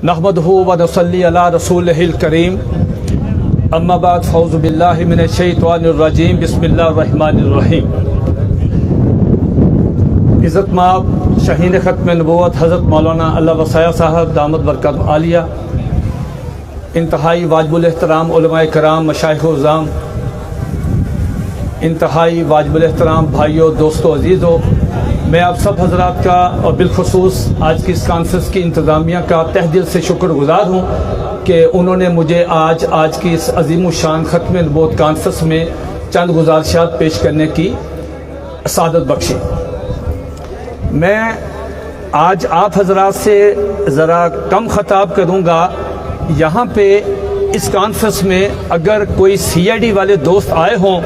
नहमदहु व नसल्ली अला रसूलिहिल करीम अम्मा बाद फौज़ु बिल्लाहि मिनश शैतानिर रजीम बिस्मिल्लाहिर रहमानिर रहीम। इज़्ज़त माब शहीन ख़त्म नबूवत हज़रत मौलाना अल्लाह वसाया साहब दामद बरकत आलिया, इंतहाई वाजिबुल एहतराम उलमाए कराम मशाइख़ उज़्ज़ाम, इंतहाई वाजिबुल एहतराम भाइयों दोस्तों अजीज़ों, मैं आप सब हजरात का और बिलखुसूस आज की इस कॉन्फ्रेंस की इंतज़ामिया का तहे दिल से शुक्रगुजार हूँ कि उन्होंने मुझे आज की इस अज़ीमुश्शान ख़त्म नबूवत कॉन्फ्रेंस में चंद गुज़ारिशात पेश करने की सादत बख्शी। मैं आज आप हजरात से ज़रा कम ख़ताब करूँगा। यहाँ पे इस कॉन्फ्रेंस में अगर कोई CID वाले दोस्त आए हों,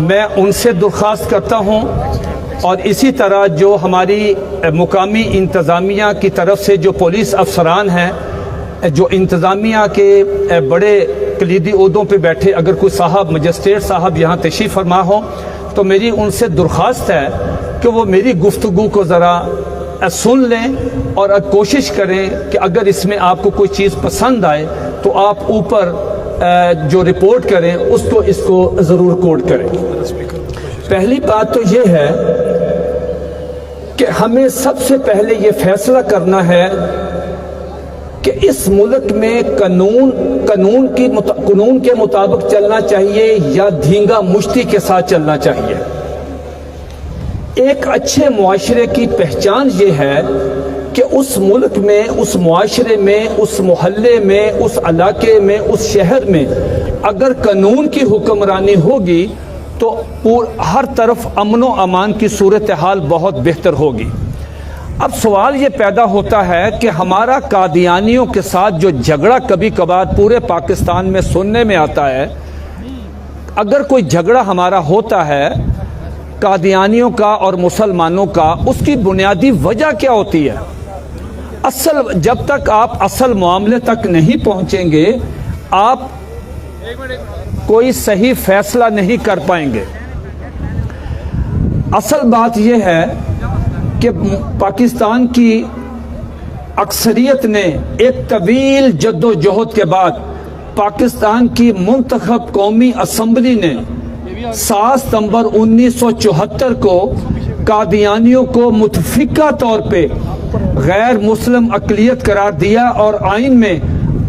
मैं उनसे दरख्वास्त करता हूँ, और इसी तरह जो हमारी मुकामी इंतज़ामिया की तरफ से जो पुलिस अफसरान हैं, जो इंतज़ामिया के बड़े कलीदी ओहदों पे बैठे, अगर कोई साहब मजिस्ट्रेट साहब यहाँ तशरीफ़ फरमा हो तो मेरी उनसे दरख्वास्त है कि वो मेरी गुफ्तगू को ज़रा सुन लें और कोशिश करें कि अगर इसमें आपको कोई चीज़ पसंद आए तो आप ऊपर जो रिपोर्ट करें इसको ज़रूर कोट करें। पहली बात तो ये है कि हमें सबसे पहले ये फैसला करना है कि इस मुल्क में कानून के मुताबिक चलना चाहिए या धींगा मुश्ती के साथ चलना चाहिए। एक अच्छे मुआशरे की पहचान ये है कि उस मुल्क में, उस मुआशरे में, उस मोहल्ले में, उस इलाके में, उस शहर में अगर कानून की हुक्मरानी होगी तो हर तरफ अमन व अमान की सूरत हाल बहुत बेहतर होगी। अब सवाल ये पैदा होता है कि हमारा कादियानियों के साथ जो झगड़ा कभी कभार पूरे पाकिस्तान में सुनने में आता है, अगर कोई झगड़ा हमारा होता है कादियानियों का और मुसलमानों का, उसकी बुनियादी वजह क्या होती है? जब तक आप असल मामले तक नहीं पहुंचेंगे, आप कोई सही फैसला नहीं कर पाएंगे। असल बात यह है कि पाकिस्तान की अक्सरियत ने एक तवील जद्दोजहद के बाद पाकिस्तान की मुंतखब कौमी असम्बली ने 7 सितंबर 1974 को कादियानियों को मुतफिका तौर पे गैर मुस्लिम अक़लियत करार दिया और आइन में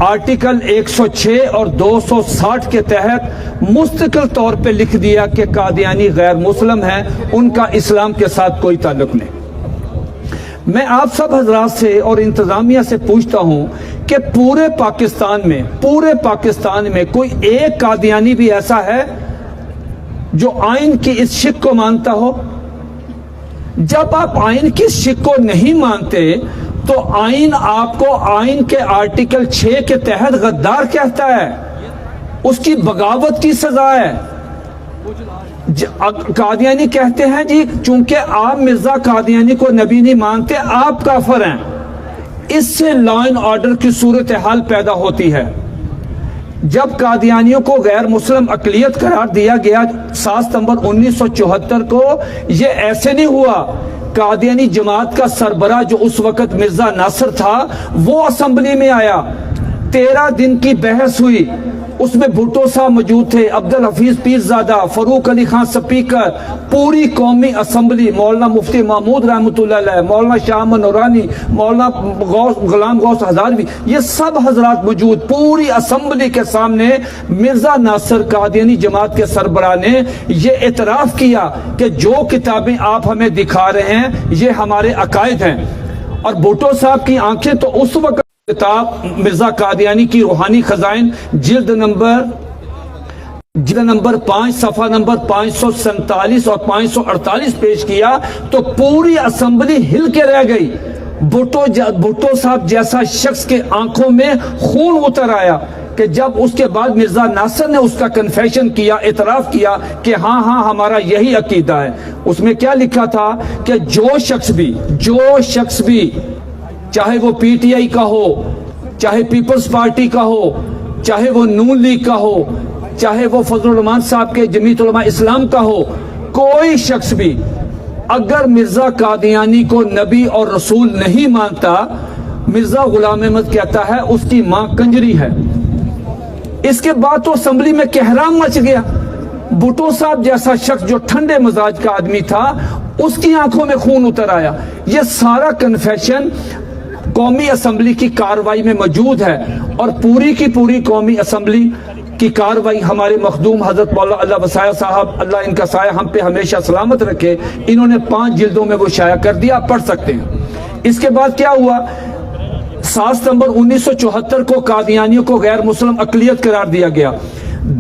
आर्टिकल 106 और 260 के तहत मुस्तकिल तौर पे लिख दिया कि कादियानी गैर मुस्लिम हैं, उनका इस्लाम के साथ कोई ताल्लुक नहीं। मैं आप सब हजरात से और इंतजामिया से पूछता हूं कि पूरे पाकिस्तान में कोई एक कादियानी भी ऐसा है जो आइन की इस शिक को मानता हो? जब आप आइन की शिक को नहीं मानते तो आइन आपको आइन के आर्टिकल 6 के तहत गद्दार कहता है, उसकी बगावत की सजा है। कादियानी कहते हैं जी चूंकि आप मिर्जा कादियानी को नबी नहीं मानते, आप काफिर हैं। इससे लॉ एंड ऑर्डर की सूरत हाल पैदा होती है। जब कादियानियों को गैर मुस्लिम अक़लियत करार दिया गया 7 सितंबर 1974 को, ये ऐसे नहीं हुआ। कादियानी जमात का सरबराह जो उस वक्त मिर्जा नासिर था, वो असेंबली में आया। 13 दिन की बहस हुई, उसमें भुट्टो साहब मौजूद थे, अब्दुल हफीज पीरजादा, फरूक अली खान स्पीकर, पूरी कौमी असम्बली, मौलाना मुफ्ती महमूद रहमतुल्लाह अलैह, मौलाना शाह नूरानी, मौलाना गुलाम गौस हजारवी, ये सब हजरात मौजूद। पूरी असम्बली के सामने मिर्जा नासिर कादियानी जमात के सरबराह ने ये एतराफ़ किया कि जो किताबें आप हमें दिखा रहे हैं ये हमारे अकायद हैं। और भुट्टो साहब की आंखें तो उस वक्त किताब मिर्जा कादियानी की रूहानी खजाइन जिल्द नंबर 5 सफ़ा नंबर 547 और 548 पेश किया तो पूरी असेंबली हिल के रह गई। भुट्टो साहब जैसा शख्स के आंखों में खून उतर आया कि जब उसके बाद मिर्जा नासिर ने उसका कन्फेशन किया, इतराफ किया कि हाँ हमारा यही अकीदा है। उसमें क्या लिखा था कि जो शख्स भी चाहे वो PTI का हो, चाहे पीपल्स पार्टी का हो, चाहे वो नून लीग का हो, चाहे वो फजलुर रहमान साहब के जमीयत उलमा इस्लाम का हो, कोई शख्स भी अगर मिर्जा कादियानी को नबी और रसूल नहीं मानता مرزا غلام احمد کہتا ہے اس کی ماں کنجری ہے. اس کے بعد تو اسمبلی میں کہرام مچ گیا. بھٹو صاحب جیسا شخص جو ٹھنڈے مزاج کا آدمی تھا اس کی آنکھوں میں خون اتر آیا. یہ سارا کنفیشن قومی اسمبلی کی کاروائی میں موجود ہے اور پوری کی پوری قومی اسمبلی کی کاروائی ہمارے مخدوم حضرت مولانا اللہ وسائع صاحب، اللہ ان کا سایہ ہم پہ ہمیشہ سلامت رکھے، انہوں نے 5 جلدوں میں وہ شائع کر دیا، آپ پڑھ سکتے ہیں. اس کے بعد کیا ہوا؟ 7 ستمبر 1974 کو قادیانیوں کو غیر مسلم اقلیت قرار دیا گیا.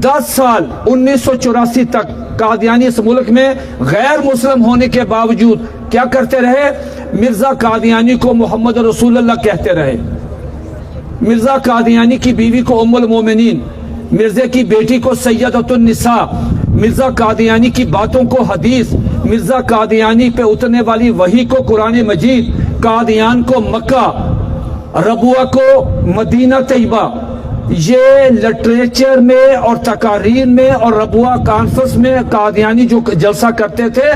10 سال 1984 تک قادیانی اس ملک میں غیر مسلم ہونے کے باوجود کیا کرتے رہے؟ مرزا قادیانی کو محمد رسول اللہ کہتے رہے. مرزا قادیانی کی بیوی کو ام المومنین، مرزا کی بیٹی کو سیدۃ النساء، مرزا قادیانی کی باتوں کو حدیث، مرزا قادیانی پہ اترنے والی وحی کو قرآن مجید، قادیان کو مکہ، ربوہ کو مدینہ طیبہ. یہ لٹریچر میں اور تقاریر میں اور ربوہ کانفرنس میں قادیانی جو جلسہ کرتے تھے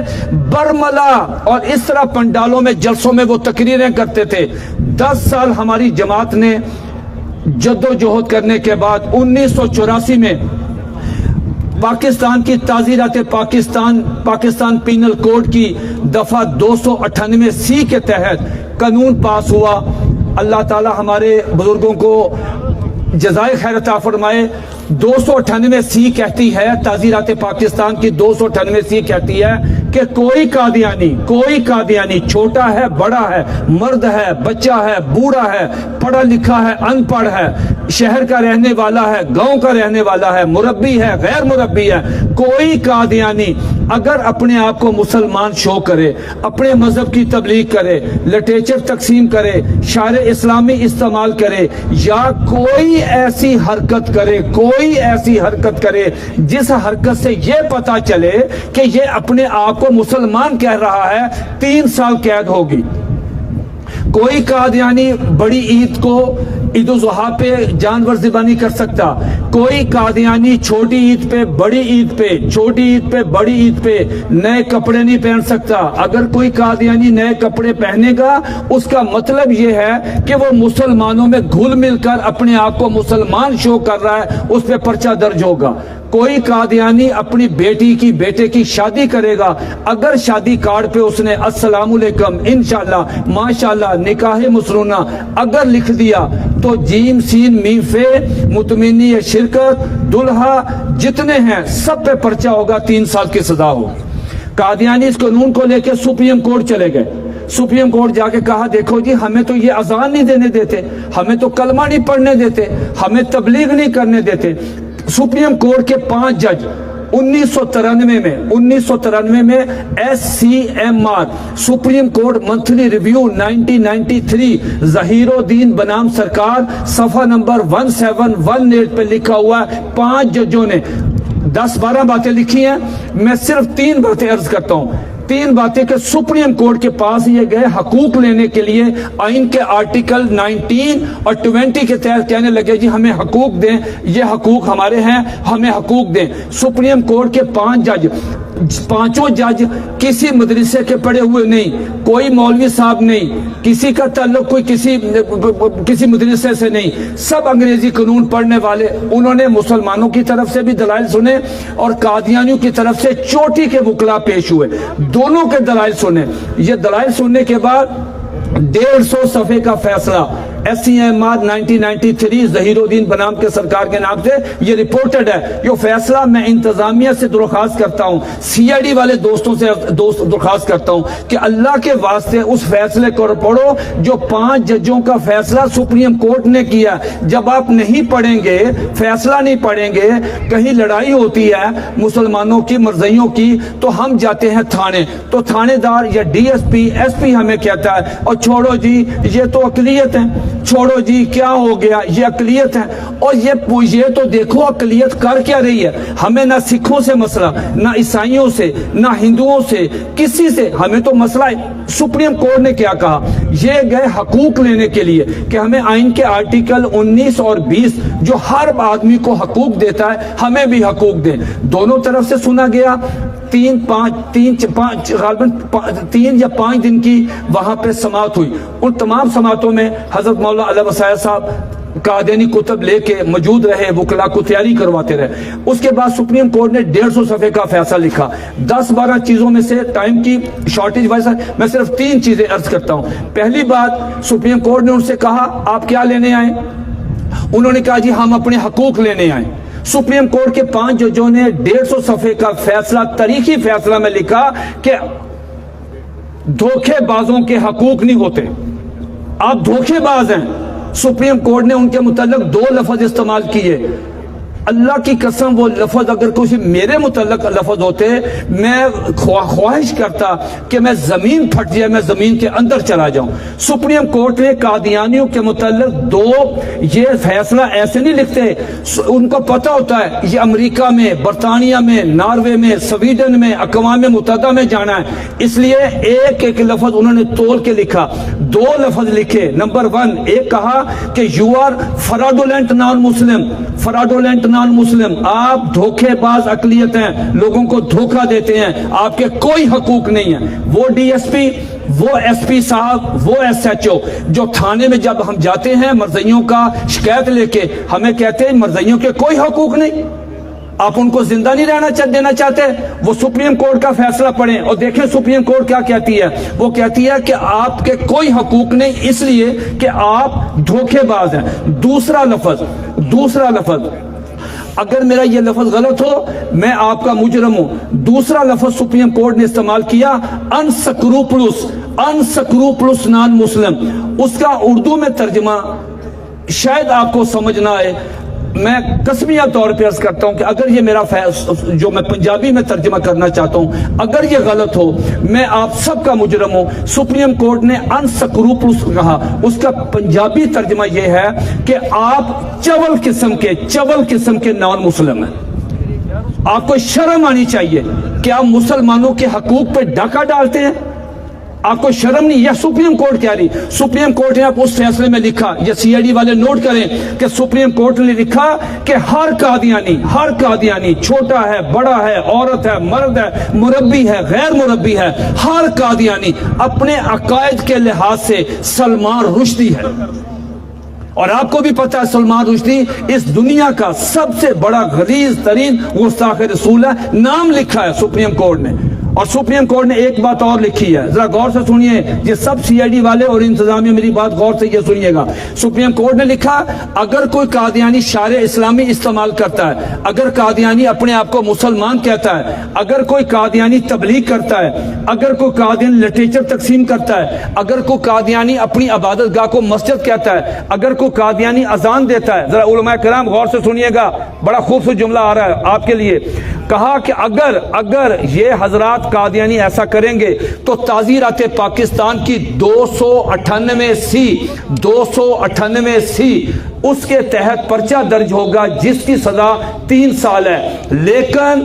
برملا، اور اس طرح پنڈالوں میں جلسوں میں وہ تقریریں کرتے تھے. 10 سال ہماری جماعت نے جد و جہد کرنے کے بعد 1984 میں پاکستان کی تعزیرات پاکستان پینل کوڈ کی دفعہ 298C کے تحت قانون پاس ہوا. اللہ تعالی ہمارے بزرگوں کو جزائے خیر عطا فرمائے. 298C کہتی ہے، تعزیرات پاکستان کی 298C کہتی ہے کہ کوئی قادیانی چھوٹا ہے، بڑا ہے، مرد ہے، بچہ ہے، بوڑھا ہے، پڑھا لکھا ہے، ان پڑھ ہے، شہر کا رہنے والا ہے، گاؤں کا رہنے والا ہے، مربی ہے، غیر مربی ہے، کوئی قادیانی اگر اپنے آپ کو مسلمان شو کرے، اپنے مذہب کی تبلیغ کرے، لٹریچر تقسیم کرے، شعر اسلامی استعمال کرے، یا کوئی ایسی حرکت کرے جس حرکت سے یہ پتا چلے کہ یہ اپنے آپ کو مسلمان کہہ رہا ہے، 3 سال قید ہوگی. کوئی قادیانی بڑی عید کو عید الاضحیٰ پہ جانور ذبح نہیں کر سکتا. کوئی قادیانی چھوٹی عید پہ بڑی عید پہ، چھوٹی عید پہ بڑی عید پہ نئے کپڑے نہیں پہن سکتا. اگر کوئی قادیانی نئے کپڑے پہنے گا اس کا مطلب یہ ہے کہ وہ مسلمانوں میں گھل مل کر اپنے آپ کو مسلمان شو کر رہا ہے، اس پہ پرچہ درج ہوگا. کوئی قادیانی اپنی بیٹے کی شادی کرے گا، اگر شادی کارڈ پہ اس نے السلام علیکم انشاءاللہ ماشاءاللہ نکاح مسرونہ اگر لکھ دیا تو جیم سین میم فے مطمئنی شرکت دلہا جتنے ہیں سب پہ پرچہ ہوگا، 3 سال کی سزا ہو. قادیانی اس قانون کو لے کے سپریم کورٹ چلے گئے. سپریم کورٹ جا کے کہا دیکھو جی ہمیں تو یہ اذان نہیں دینے دیتے، ہمیں تو کلمہ نہیں پڑھنے دیتے، ہمیں تبلیغ نہیں کرنے دیتے. سپریم کورٹ کے 5 جج 1993 میں SCMR supreme court monthly review 1993 Zaheer الدین بنام سرکار صفحہ نمبر 1718 پہ لکھا ہوا ہے. 5 ججوں نے 10-12 باتیں لکھی ہیں، میں صرف 3 باتیں عرض کرتا ہوں. 3 باتیں کہ سپریم کورٹ کے پاس یہ گئے حقوق لینے کے لیے، آئین کے آرٹیکل 19 اور 20 کے تحت کہنے لگے جی ہمیں حقوق دیں، یہ حقوق ہمارے ہیں، ہمیں حقوق دیں. سپریم کورٹ کے 5 جج، 5 جج کسی مدرسے کے پڑھے ہوئے نہیں، کوئی مولوی صاحب نہیں، کسی کا تعلق کوئی کسی مدرسے سے نہیں، سب انگریزی قانون پڑھنے والے. انہوں نے مسلمانوں کی طرف سے بھی دلائل سنے اور قادیانیوں کی طرف سے چوٹی کے وکلا پیش ہوئے، دونوں کے دلائل سنے. یہ دلائل سننے کے بعد 150 صفحے کا فیصلہ SCMR 1993 ظہیر الدین بنام کے سرکار کے نام سے یہ رپورٹڈ ہے. یہ فیصلہ میں انتظامیہ سے درخواست کرتا ہوں، CID والے دوستوں سے درخواست کرتا ہوں کہ اللہ کے واسطے اس فیصلے کو پڑھو جو 5 ججوں کا فیصلہ سپریم کورٹ نے کیا. جب آپ نہیں پڑھیں گے، فیصلہ نہیں پڑھیں گے، کہیں لڑائی ہوتی ہے مسلمانوں کی مرضیوں کی تو ہم جاتے ہیں تھانے، تو تھانے دار یا DSP SP ہمیں کہتا ہے اور چھوڑو جی یہ تو اقلیت ہے، چھوڑو جی کیا ہو گیا، یہ اقلیت ہے. اور یہ تو دیکھو اقلیت کر کیا رہی ہے. ہمیں نہ سکھوں سے مسئلہ، نہ عیسائیوں سے، نہ ہندوؤں سے، کسی سے ہمیں تو مسئلہ ہے. سپریم کورٹ نے کیا کہا؟ یہ گئے حقوق لینے کے لیے کہ ہمیں آئین کے آرٹیکل 19 اور 20 جو ہر آدمی کو حقوق دیتا ہے ہمیں بھی حقوق دیں. دونوں طرف سے سنا گیا. 3 یا 5 دن کی وہاں پہ سماعت ہوئی. ان تمام سماعتوں میں حضرت مولانا علی وسائل صاحب قادیانی کتب لے کے موجود رہے, وکلا کو تیاری کرواتے رہے. اس کے بعد سپریم کورٹ نے 150 صفحے کا فیصلہ لکھا. 10-12 چیزوں میں سے ٹائم کی شارٹیج وجہ سے میں صرف 3 چیزیں عرض کرتا ہوں. پہلی بات, سپریم کورٹ نے ان سے کہا آپ کیا لینے آئے؟ انہوں نے کہا جی ہم اپنے حقوق لینے آئے. سپریم کورٹ کے 5 ججوں نے 150 صفحے کا فیصلہ, تاریخی فیصلہ میں لکھا کہ دھوکے بازوں کے حقوق نہیں ہوتے, آپ دھوکے باز ہیں. سپریم کورٹ نے ان کے متعلق 2 لفظ استعمال کیے. اللہ کی قسم وہ لفظ اگر کوئی میرے متعلق لفظ ہوتے, میں خواہش کرتا کہ میں زمین پھٹ جائے, میں زمین کے اندر چلا جاؤں. سپریم کورٹ نے قادیانیوں کے متعلق 2 یہ فیصلہ ایسے نہیں لکھتے, ان کو پتہ ہوتا ہے یہ امریکہ میں, برطانیہ میں, ناروے میں, سویڈن میں, اقوام متحدہ میں جانا ہے, اس لیے ایک لفظ انہوں نے تول کے لکھا. 2 لفظ لکھے. نمبر 1, ایک کہا کہ یو آر فراڈولنٹ نان مسلم, فراڈولنٹ نان مسلم, آپ دھوکے باز اقلیت ہیں, لوگوں کو دھوکہ دیتے ہیں, آپ کے کوئی حقوق نہیں ہیں. وہ ڈی ایس پی, وہ ایس پی صاحب, وہ ایس ایچ او جو تھانے میں جب ہم جاتے ہیں مرزائیوں کا شکایت لے کے, ہمیں کہتے ہیں مرزائیوں کے کوئی حقوق نہیں, آپ ان کو زندہ نہیں رہنا دینا چاہتے. وہ سپریم کورٹ کا فیصلہ پڑھیں اور دیکھیں سپریم کورٹ کیا کہتی ہے. وہ کہتی ہے کہ آپ کے کوئی حقوق نہیں, اس لیے کہ آپ دھوکے باز ہیں. دوسرا لفظ اگر میرا یہ لفظ غلط ہو میں آپ کا مجرم ہوں. دوسرا لفظ سپریم کورٹ نے استعمال کیا انسکروپلس نان مسلم. اس کا اردو میں ترجمہ شاید آپ کو سمجھ نہ آئے, میں قسمیہ طور پہ عرض کرتا ہوں کہ اگر یہ میرا جو میں پنجابی میں ترجمہ کرنا چاہتا ہوں اگر یہ غلط ہو میں آپ سب کا مجرم ہوں. سپریم کورٹ نے انسکروپلس کہا, اس کا پنجابی ترجمہ یہ ہے کہ آپ چول قسم کے نان مسلم ہیں. آپ کو شرم آنی چاہیے کہ آپ مسلمانوں کے حقوق پہ ڈاکہ ڈالتے ہیں, آپ کو شرم نہیں. یہ سپریم کورٹ کہہ رہی. سپریم کورٹ نے آپ اس فیصلے میں لکھا, یہ سی آئی ڈی والے نوٹ کریں کہ سپریم کورٹ نے لکھا کہ ہر قادیانی چھوٹا ہے, بڑا ہے, عورت ہے, مرد ہے, مربی ہے, غیر مربی ہے, ہر قادیانی اپنے عقائد کے لحاظ سے سلمان رشدی ہے. اور آپ کو بھی پتا ہے سلمان رشدی اس دنیا کا سب سے بڑا غلیظ ترین گستاخ رسول ہے, نام لکھا ہے سپریم کورٹ نے. اور سپریم کورٹ نے ایک بات اور لکھی ہے, ذرا غور سے سنیے, یہ سب سی آئی ڈی والے اور انتظامیہ میری بات غور سے یہ سنیے گا. سپریم کورٹ نے لکھا اگر کوئی قادیانی شعار اسلامی استعمال کرتا ہے, اگر قادیانی اپنے آپ کو مسلمان کہتا ہے, اگر کوئی قادیانی تبلیغ کرتا ہے, اگر کوئی قادیانی لٹریچر تقسیم کرتا ہے, اگر کوئی قادیانی اپنی عبادت گاہ کو مسجد کہتا ہے, اگر کوئی قادیانی اذان دیتا ہے, ذرا علماء کرام غور سے سنیے گا, بڑا خوبصورت جملہ آ رہا ہے آپ کے لیے. کہا کہ اگر یہ حضرات قادیانی ایسا کریں گے تو تعزیرات پاکستان کی 298 سی اس کے تحت پرچہ درج ہوگا جس کی سزا 3 سال ہے. لیکن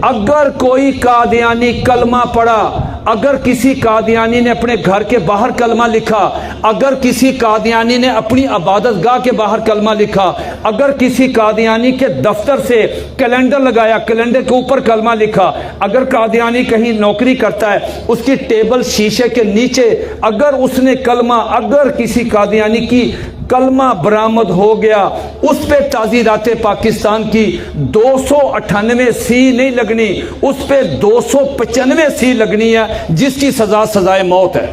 اگر کوئی قادیانی کلمہ پڑھا, اگر کسی قادیانی نے اپنے گھر کے باہر کلمہ لکھا, اگر کسی قادیانی نے اپنی عبادت گاہ کے باہر کلمہ لکھا, اگر کسی قادیانی کے دفتر سے کیلنڈر لگایا, کیلنڈر کے اوپر کلمہ لکھا, اگر قادیانی کہیں نوکری کرتا ہے اس کی ٹیبل شیشے کے نیچے اگر اس نے کلمہ, اگر کسی قادیانی کی کلمہ برآمد ہو گیا, اس پہ تعزیرات پاکستان کی 298 سی نہیں لگنی, اس پہ 295 سی لگنی ہے جس کی سزائے موت ہے.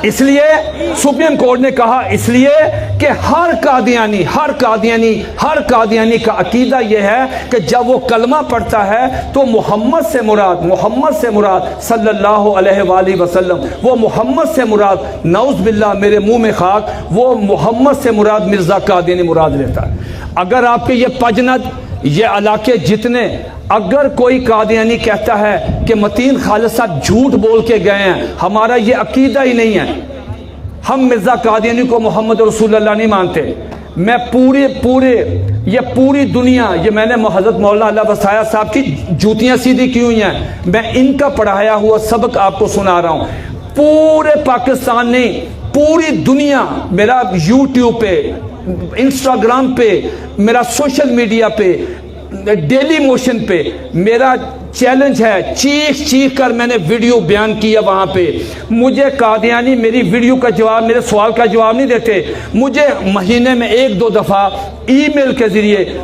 اس لیے سپریم کورٹ نے کہا, اس لیے کہ ہر قادیانی کا عقیدہ یہ ہے کہ جب وہ کلمہ پڑھتا ہے تو محمد سے مراد صلی اللہ علیہ وآلہ وسلم, وہ محمد سے مراد, نعوذ باللہ میرے منہ میں خاک, وہ محمد سے مراد مرزا قادیانی مراد لیتا ہے. اگر آپ کے یہ پجند, یہ علاقے جتنے, اگر کوئی قادیانی کہتا ہے کہ متین خالد صاحب جھوٹ بول کے گئے ہیں, ہمارا یہ عقیدہ ہی نہیں ہے, ہم مرزا قادیانی کو محمد رسول اللہ نہیں مانتے. میں پوری دنیا, یہ میں نے حضرت مولانا علی وسائل صاحب کی جوتیاں سیدھی کی ہوئی ہیں, میں ان کا پڑھایا ہوا سبق آپ کو سنا رہا ہوں. پورے پاکستان نہیں, پوری دنیا, میرا یوٹیوب پہ, انسٹاگرام پہ, میرا سوشل میڈیا پہ डेली मोशन पे मेरा चैलेंज है, चीख चीख कर मैंने वीडियो बयान किया वहाँ पे। मुझे कादियानी मेरी वीडियो का जवाब, मेरे सवाल का जवाब नहीं देते। मुझे महीने में 1-2 दफ़ा ईमेल के ज़रिए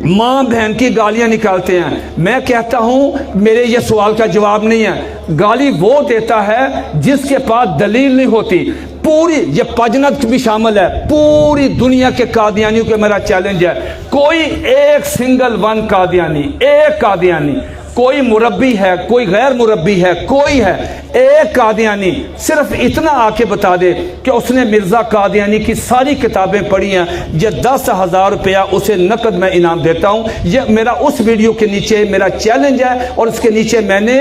माँ बहन की गालियाँ निकालते हैं। मैं कहता हूँ मेरे ये सवाल का जवाब नहीं है। गाली वो देता है जिसके पास दलील नहीं होती। पूरी ये पजनत भी शामिल है, पूरी दुनिया के कादियानियों के मेरा चैलेंज है, कोई एक सिंगल वन कादियानी, एक कादियानी, कोई मुरब्बी है, कोई गैर मुरब्बी है, कोई है, एक कादियानी सिर्फ इतना आके बता दे कि उसने मिर्ज़ा कादियानी की सारी किताबें पढ़ी हैं, ये 10,000 रुपया उसे नकद में इनाम देता हूँ। ये मेरा उस वीडियो के नीचे मेरा चैलेंज है और उसके नीचे मैंने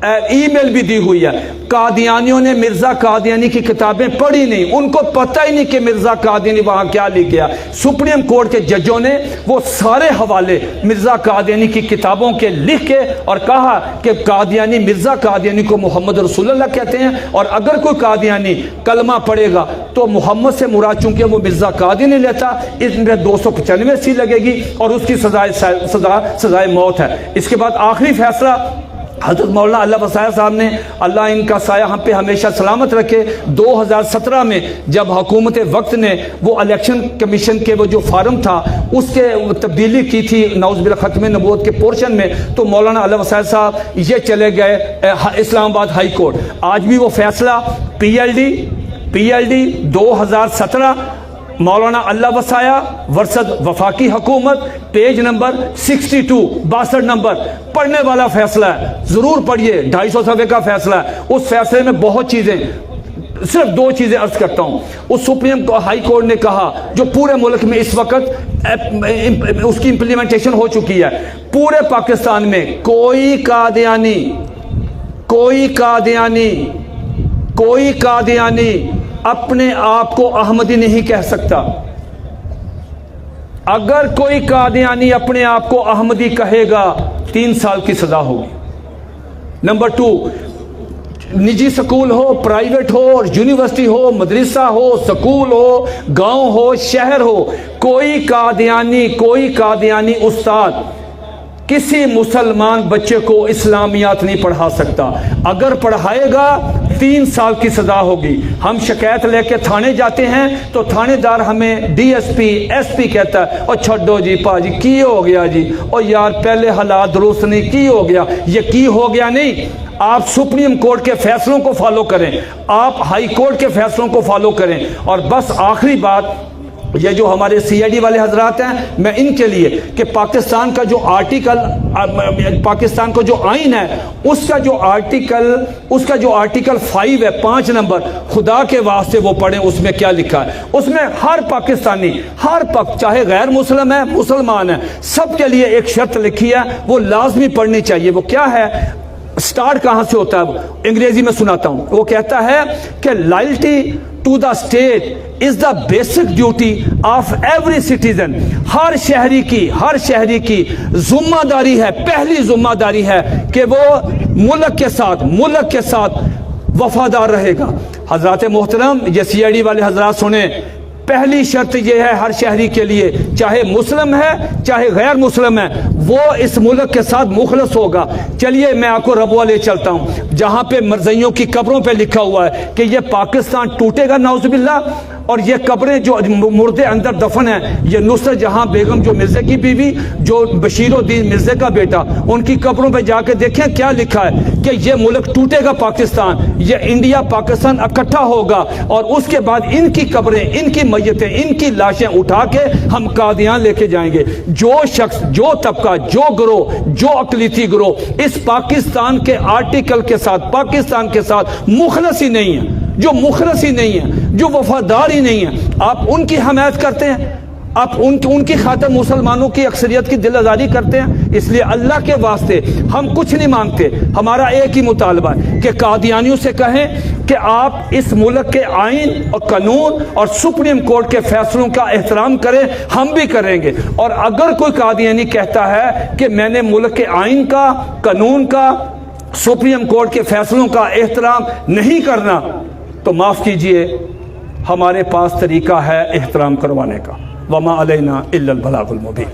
ईमेल भी दी हुई है। कादियानियों ने मिर्ज़ा कादियानी की किताबें पढ़ी नहीं, उनको पता ही नहीं कि मिर्ज़ा कादियानी वहाँ क्या लिख गया। सुप्रीम कोर्ट के जजों ने वो सारे हवाले मिर्ज़ा कादियानी की किताबों के लिख के और कहा कि कादियानी मिर्ज़ा कादियानी को मोहम्मद रसूलुल्लाह कहते हैं, और अगर कोई कादियानी कलमा पढ़ेगा तो मोहम्मद से मुराद चूंकि वो मिर्ज़ा कादियानी लेता, इसमें 295 सी लगेगी और उसकी सजाए मौत है। इसके बाद आखिरी फैसला हज़रत मौलाना अल्लाह बसाया साहब ने, अल्लाह इनका साया हम पे हमेशा सलामत रखे, 2017 में जब हुकूमत वक्त ने वो इलेक्शन कमीशन के वो जो फार्म था उसके तब्दीली की थी नौज़ ख़त्म नबूवत के पोर्शन में, तो मौलाना अल्लाह बसाया साहब ये चले गए इस्लामाबाद हाई कोर्ट। आज भी वो फैसला PLD 2017 मौलाना अल्लाह वसाया वर्सेस वफाकी हुकूमत, पेज नंबर 62 नंबर, पढ़ने वाला फैसला है, जरूर पढ़िए, 250 सफ़े का फैसला है। उस फैसले में बहुत चीजें, सिर्फ 2 चीजें अर्ज करता हूं। उस सुप्रीम हाई कोर्ट ने कहा जो पूरे मुल्क में इस वक्त उसकी इंप्लीमेंटेशन हो चुकी है, पूरे पाकिस्तान में कोई कादियानी अपने आप को अहमदी नहीं कह सकता। अगर कोई कादियानी अपने आप को अहमदी कहेगा 3 साल की सजा होगी। नंबर 2, निजी स्कूल हो, प्राइवेट हो, यूनिवर्सिटी हो, मदरसा हो, स्कूल हो, गांव हो, शहर हो, कोई कादियानी उस्ताद किसी मुसलमान बच्चे को इस्लामियात नहीं पढ़ा सकता। अगर पढ़ाएगा 3 साल की सजा होगी। हम शिकायत लेके थाने जाते हैं तो थानेदार हमें DSP SP कहता है, और छोड़ो जी पाजी की हो गया जी, और यार पहले हालात दुरुस्त नहीं, की हो गया, ये की हो गया नहीं। आप सुप्रीम कोर्ट के फैसलों को फॉलो करें, आप हाई कोर्ट के फैसलों को फॉलो करें। और बस आखिरी बात, ये जो हमारे CID वाले हजरात हैं, मैं इनके लिए कि पाकिस्तान का जो पाकिस्तान का जो आइन है उसका जो आर्टिकल 5 है, 5 नंबर, खुदा के वास्ते वो पढ़ें। उसमें क्या लिखा है? उसमें हर पाकिस्तानी, हर चाहे गैर मुस्लिम है मुसलमान है, सबके लिए एक शर्त लिखी है, वो लाजमी पढ़नी चाहिए। वो क्या है? स्टार्ट कहां से होता है? अंग्रेजी में सुनाता हूं। वो कहता है कि loyalty to the state is the basic duty of every citizen. हर शहरी की जिम्मेदारी है, पहली जिम्मेदारी है कि वो मुल्क के साथ वफादार रहेगा। हजरात मोहतरम, ये CID वाले हजरात सुने, पहली शर्त यह है हर शहरी के लिए, चाहे मुस्लिम है चाहे गैर मुस्लिम है, वो इस मुल्क के साथ मुखलस होगा। चलिए मैं आपको रबुआ ले चलता हूं, जहां पे मरज़इयों की कब्रों पे लिखा हुआ है कि ये पाकिस्तान टूटेगा नाउज़ुबिल्लाह, और ये कब्रें जो मुर्दे अंदर दफन है, ये नुसरत जहां बेगम जो मिर्ज़े की बीवी, जो बशीरुद्दीन मिर्ज़े का बेटा, उनकी कब्रों पे जाके देखें क्या लिखा है कि ये मुल्क टूटेगा पाकिस्तान, ये इंडिया पाकिस्तान इकट्ठा होगा, और उसके बाद इनकी कब्रें, इनकी मैयतें, इनकी लाशें उठा के हम कादियान लेके जाएंगे। जो शख्स, जो तबका, जो ग्रोह, जो अकलीती ग्रोह इस पाकिस्तान के आर्टिकल के साथ, पाकिस्तान के साथ मुखलस ही नहीं है, जो मुखलस ही नहीं है, जो वफादार ही नहीं है, आप उनकी हमायत करते हैं, आप उनकी खातिर मुसलमानों की अक्सरियत की दिल आज़ारी करते हैं। इसलिए अल्लाह के वास्ते हम कुछ नहीं मांगते, हमारा एक ही मुतालबा है कि कादियानियों से कहें कि आप इस मुल्क के आइन और कानून और सुप्रीम कोर्ट के फैसलों का एहतराम करें, हम भी करेंगे। और अगर कोई कादियानी कहता है कि मैंने मुल्क के आइन का, कानून का, सुप्रीम कोर्ट के फैसलों का एहतराम नहीं करना, तो माफ़ कीजिए, हमारे पास तरीका है एहतराम करवाने का। वमा अलैना इल्लल बलागुल मुबीन।